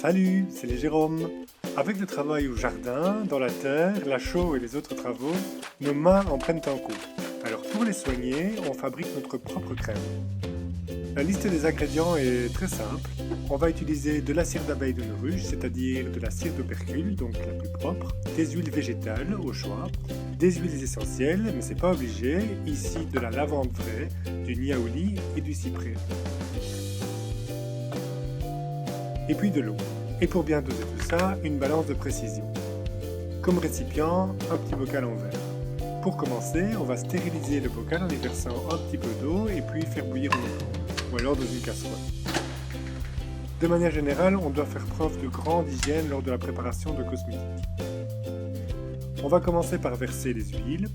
Salut, c'est les Jérôme. Avec le travail au jardin, dans la terre, la chaux et les autres travaux, nos mains en prennent un coup. Alors pour les soigner, on fabrique notre propre crème. La liste des ingrédients est très simple. On va utiliser de la cire d'abeille de Nauruche, c'est-à-dire de la cire d'opercule, donc la plus propre, des huiles végétales au choix, des huiles essentielles, mais c'est pas obligé, ici de la lavande vraie, du niaouli et du cyprès. Et puis de l'eau. Et pour bien doser tout ça, une balance de précision. Comme récipient, un petit bocal en verre. Pour commencer, on va stériliser le bocal en y versant un petit peu d'eau et puis faire bouillir une eau, ou alors dans une casserole. De manière générale, on doit faire preuve de grande hygiène lors de la préparation de cosmétiques. On va commencer par verser les huiles.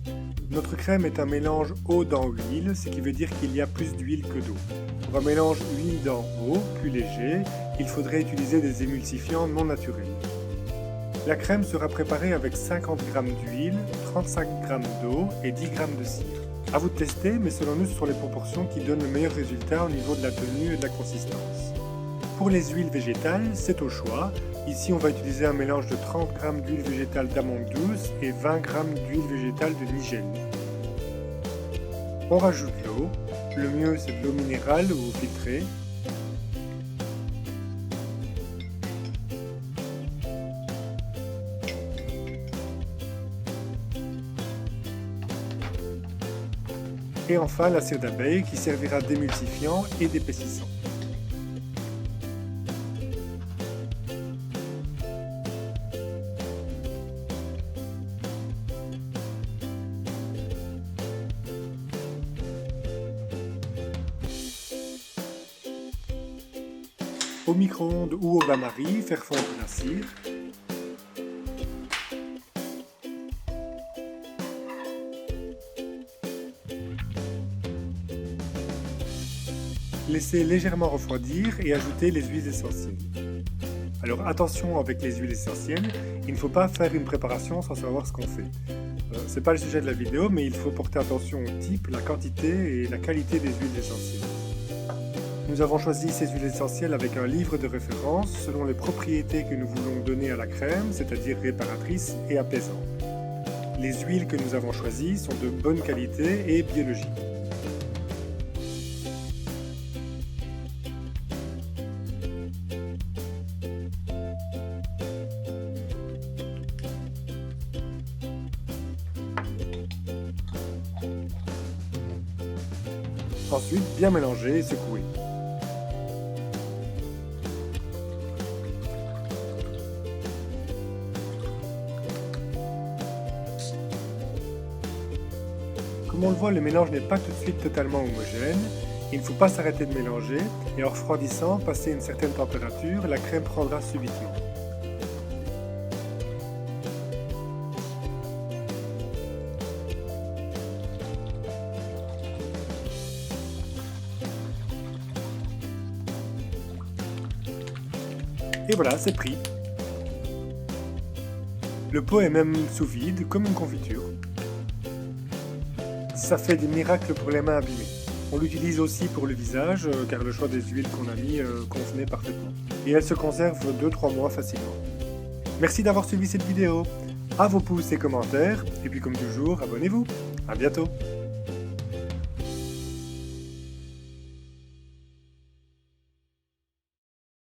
Notre crème est un mélange eau dans huile, ce qui veut dire qu'il y a plus d'huile que d'eau. Pour un mélange huile dans eau, plus léger, il faudrait utiliser des émulsifiants non naturels. La crème sera préparée avec 50 g d'huile, 35 g d'eau et 10 g de cire. A vous de tester, mais selon nous, ce sont les proportions qui donnent le meilleur résultat au niveau de la tenue et de la consistance. Pour les huiles végétales, c'est au choix. Ici, on va utiliser un mélange de 30 g d'huile végétale d'amande douce et 20 g d'huile végétale de nigel. On rajoute l'eau. Le mieux, c'est de l'eau minérale ou filtrée. Et enfin, la cire d'abeille qui servira d'émulsifiant et d'épaississant. Au micro-ondes ou au bain-marie, faire fondre la cire. Laissez légèrement refroidir et ajouter les huiles essentielles. Alors attention avec les huiles essentielles, il ne faut pas faire une préparation sans savoir ce qu'on fait. C'est pas le sujet de la vidéo, mais il faut porter attention au type, la quantité et la qualité des huiles essentielles. Nous avons choisi ces huiles essentielles avec un livre de référence selon les propriétés que nous voulons donner à la crème, c'est-à-dire réparatrices et apaisantes. Les huiles que nous avons choisies sont de bonne qualité et biologiques. Ensuite, bien mélanger et secouer. Comme on le voit, le mélange n'est pas tout de suite totalement homogène. Il ne faut pas s'arrêter de mélanger et en refroidissant, passé une certaine température, la crème prendra subitement. Et voilà, c'est pris. Le pot est même sous vide, comme une confiture. Ça fait des miracles pour les mains abîmées. On l'utilise aussi pour le visage, car le choix des huiles qu'on a mis convenait parfaitement. Et elle se conserve 2-3 mois facilement. Merci d'avoir suivi cette vidéo. À vos pouces et commentaires, et puis comme toujours, abonnez-vous. À bientôt.